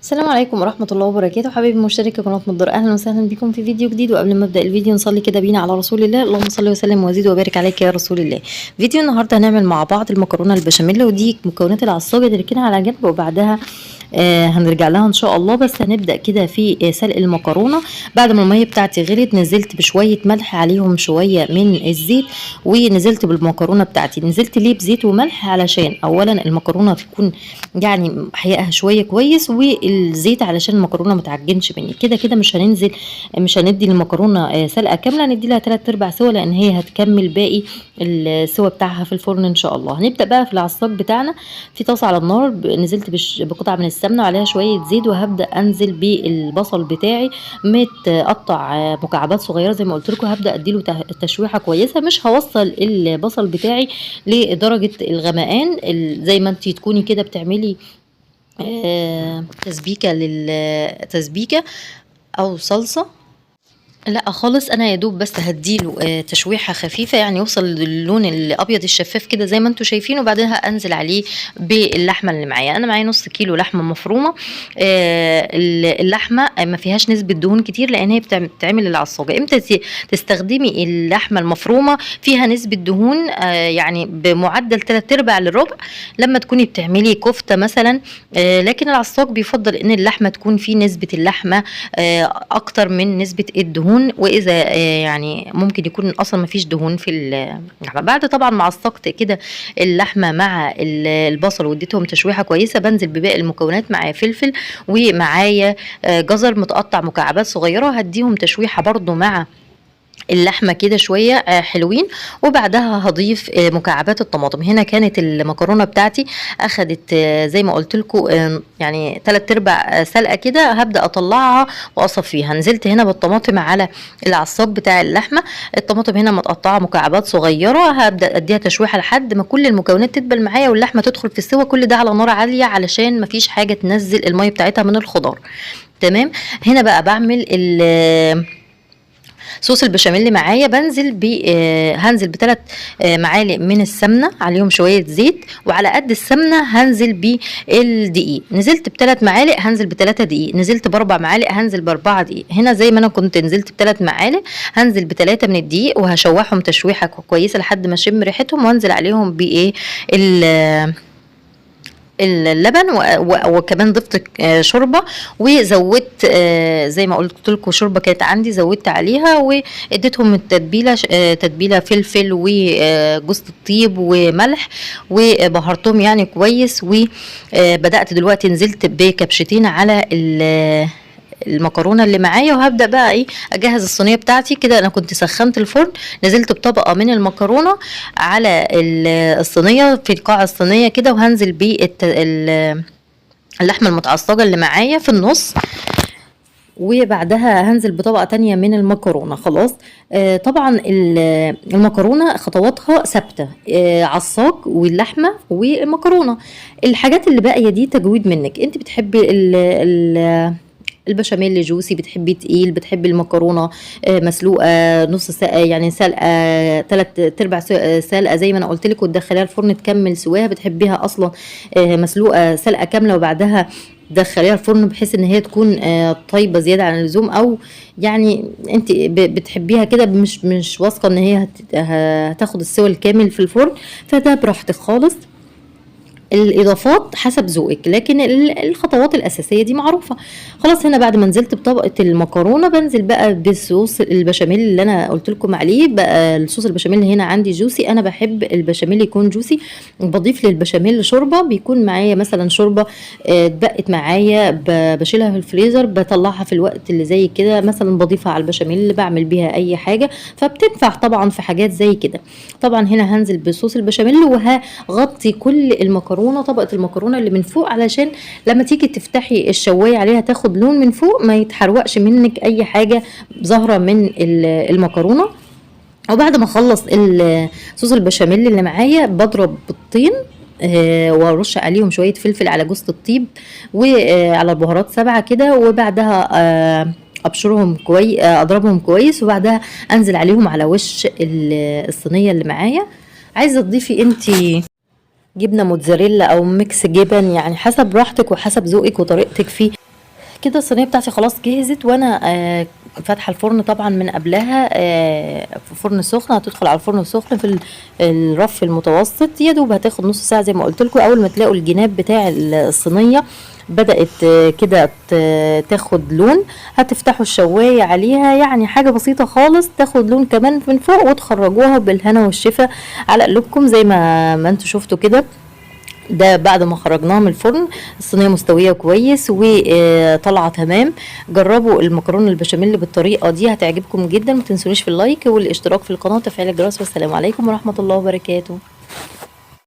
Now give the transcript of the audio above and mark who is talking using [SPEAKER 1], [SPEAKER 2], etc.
[SPEAKER 1] السلام عليكم ورحمة الله وبركاته. حبايبي مشتركة قناة مدار، أهلا وسهلا بكم في فيديو جديد. وقبل ما أبدأ الفيديو نصلي كده بينا على رسول الله، اللهم صل وسلم وزد وبارك عليك يا رسول الله. فيديو النهارده هنعمل مع بعض المكرونة البشاميل، ودي مكونات العصاجة نركنها على جنب وبعدها هنرجع لها ان شاء الله. بس هنبدأ كده في سلق المكرونة. بعد ما المية بتاعتي غليت نزلت بشوية ملح عليهم شوية من الزيت، ونزلت بالمكرونة بتاعتي. نزلت ليه بزيت وملح؟ علشان اولا المكرونة تكون يعني حقيقها شوية كويس، والزيت علشان المكرونة ما تعجنش مني. كده كده مش هندي المكرونة سلقة كاملة، هندي لها 3/4 سوا، لان هي هتكمل باقي السوا بتاعها في الفرن ان شاء الله. هنبدأ بقى في العصاج بتاعنا. في طاسة على النار نزلت بقطعة من السمنة وعليها شوية زيت، وهبدأ انزل بالبصل بتاعي متقطع مكعبات صغيرة زي ما قلت لكم. هبدأ اديله تشويحة كويسة، مش هوصل البصل بتاعي لدرجة الغمقان، زي ما انتي تكوني كده بتعملي تسبيكة او صلصة. لا خالص، انا يا دوب بس هديله تشويحه خفيفه، يعني يوصل للون الابيض الشفاف كده زي ما انتم شايفين. وبعدها انزل عليه باللحمه اللي معايا. انا معايا نص كيلو لحمه مفرومه. اللحمه ما فيهاش نسبه دهون كتير، لان هي بتعمل العصاجه. امتى تستخدمي اللحمه المفرومه فيها نسبه دهون؟ يعني بمعدل 3/4 للربع لما تكوني بتعملي كفته مثلا. لكن العصاج بيفضل ان اللحمه تكون في نسبه اللحمه اكتر من نسبه الدهون. واذا يعني ممكن يكون اصلا ما فيش دهون في اللحمه. بعد طبعا ما عصقت كده اللحمه مع البصل واديتهم تشويحه كويسه، بنزل بباقي المكونات. معايا فلفل ومعايا جزر متقطع مكعبات صغيره، هديهم تشويحه برضو مع اللحمه كده شويه حلوين. وبعدها هضيف مكعبات الطماطم. هنا كانت المكرونه بتاعتي اخدت زي ما قلت لكم يعني 3/4 سلقه كده. هبدا اطلعها واصفيها. نزلت هنا بالطماطم على العصاج بتاع اللحمه. الطماطم هنا متقطعه مكعبات صغيره. هبدا اديها تشويحه لحد ما كل المكونات تدبل معايا واللحمه تدخل في السوا. كل ده على نار عاليه علشان مفيش حاجه تنزل الميه بتاعتها من الخضار. تمام. هنا بقى بعمل صوص البشاميل اللي معايا. هنزل ب3 معالق من السمنه، عليهم شويه زيت، وعلى قد السمنه هنزل بالدقيق. نزلت ب3 معالق هنزل ب3 دقيق. نزلت ب4 معالق هنزل ب4 دقيق. هنا زي ما انا كنت نزلت ب3 معالق هنزل ب3 من الدقيق، وهشوحهم تشويحه كويسه لحد ما اشم ريحتهم، وانزل عليهم بايه اللبن. وكمان ضفت شوربه، وزودت زي ما قلت لكم شوربه كانت عندي زودت عليها، واديتهم التتبيله تتبيله فلفل وجوز الطيب وملح، وبهرتهم يعني كويس. وبدات دلوقتي نزلت بكبشتين على المكرونه اللي معايا. وهبدا بقى اجهز الصينيه بتاعتي. كده انا كنت سخنت الفرن. نزلت بطبقه من المكرونه على الصينيه في قاع الصينيه كده، وهنزل اللحمه المتعصجه اللي معايا في النص. وبعدها هنزل بطبقة تانية من المكرونة. خلاص. طبعا المكرونة خطواتها ثابتة. عصاج واللحمة والمكرونة. الحاجات اللي باقية دي تجويد منك. انت بتحبي البشاميل جوسي، بتحبي تقيل، بتحبي المكرونه مسلوقه نص سلقه، يعني سلقه 3/4 سلقه زي ما انا قلت لك، وتدخليها الفرن تكمل سواها. بتحبيها اصلا مسلوقه سلقه كامله وبعدها تدخليها الفرن بحيث ان هي تكون طيبه زياده عن اللزوم، او يعني انت بتحبيها كده مش واثقه ان هي هتاخد السوى الكامل في الفرن. فده براحتك خالص. الاضافات حسب ذوقك، لكن الخطوات الاساسيه دي معروفه. خلاص. هنا بعد ما نزلت بطبقه المكرونه بنزل بقى بالصوص البشاميل اللي انا قلت لكم عليه. بقى الصوص البشاميل هنا عندي جوسي. انا بحب البشاميل يكون جوسي. بضيف للبشاميل شوربه. بيكون معايا مثلا شوربه اتبقت معايا بشيلها في الفريزر، بطلعها في الوقت اللي زي كده، مثلا بضيفها على البشاميل اللي بعمل بيها اي حاجه، فبتنفع طبعا في حاجات زي كده. طبعا هنا هنزل بصوص البشاميل، وهغطي كل المكرونه، طبقه المكرونه اللي من فوق، علشان لما تيجي تفتحي الشوايه عليها تاخد لون من فوق، ما يتحرقش منك اي حاجه ظاهره من المكرونه. وبعد ما اخلص صوص البشاميل اللي معايا بضرب بيضتين وارش عليهم شويه فلفل على جوز الطيب وعلى البهارات 7 كده. وبعدها ابشرهم كويس، اضربهم كويس، وبعدها انزل عليهم على وش الصينيه اللي معايا. عايزه تضيفي انتي جبنه موتزاريلا او ميكس جبن، يعني حسب راحتك وحسب ذوقك وطريقتك في كده الصينيه بتاعتي خلاص جهزت، وانا فاتحه الفرن طبعا من قبلها، في فرن سخن، هتدخل على الفرن السخن في الرف المتوسط، يا دوب هتاخد نص ساعه زي ما قلت لكم. اول ما تلاقوا الجناب بتاع الصينيه بدأت كده تاخد لون، هتفتحوا الشواية عليها، يعني حاجة بسيطة خالص، تاخد لون كمان من فوق، وتخرجوها بالهنا والشفا على قلوبكم زي ما انتوا شفتوا كده. ده بعد ما خرجناها من الفرن، الصينيه مستويه كويس وطالعه تمام. جربوا المكرونه البشاميل بالطريقه دي هتعجبكم جدا. ما تنسونيش في اللايك والاشتراك في القناه وتفعيل الجرس، والسلام عليكم ورحمه الله وبركاته.